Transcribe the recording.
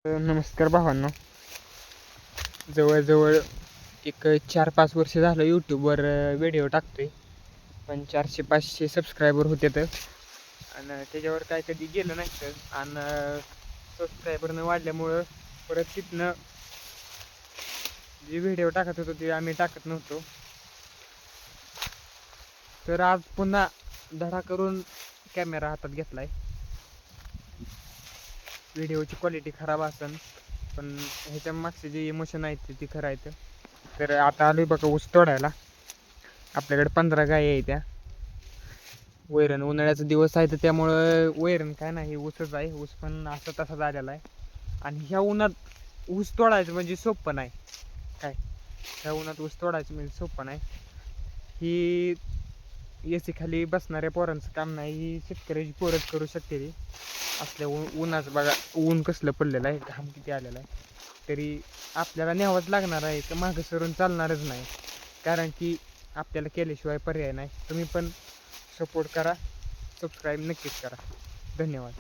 नमस्कार भावांनो. जवळजवळ एक 4-5 वर्ष झालं यूट्यूबवर व्हिडिओ टाकतोय, पण 400-500 सबस्क्रायबर होते तर, आणि त्याच्यावर काय कधी गेलं नाही तर. आणि सबस्क्रायबर न वाढल्यामुळं परत तिथनं जे व्हिडिओ टाकत होतो ते आम्ही टाकत नव्हतो. तर आज पुन्हा धडा करून कॅमेरा हातात घेतलाय. व्हिडिओची क्वालिटी खराब असेल, पण ह्याच्या मागचे जे इमोशन आहेत ते खरं आहेत. तर आता आलोय बघा ऊस तोडायला. आपल्याकडे 15 गायी आहे त्या. वैरण उन्हाळ्याचा दिवस आहे तर त्यामुळं वैरण काय नाही, ऊसच आहे. ऊस पण असं तसा झालेला आहे. आणि ह्या उन्हात ऊस तोडायचं म्हणजे सोपं नाही. काय ह्या उन्हात ऊस तोडायचं म्हणजे सोपं नाही. ही एसी खाली बसणाऱ्या पोरांचं काम नाही, ही शेतकऱ्याची पोरच करू शकते. ती असल्या उन्हाचं बघा, ऊन कसलं पडलेलं आहे, घाम किती आलेला आहे. तरी आपल्याला न्यावंच लागणार आहे, तर मागं सरून चालणारच नाही. कारण की आपल्याला केल्याशिवाय पर्याय नाही. तुम्ही पण सपोर्ट करा, सबस्क्राईब नक्कीच करा. धन्यवाद.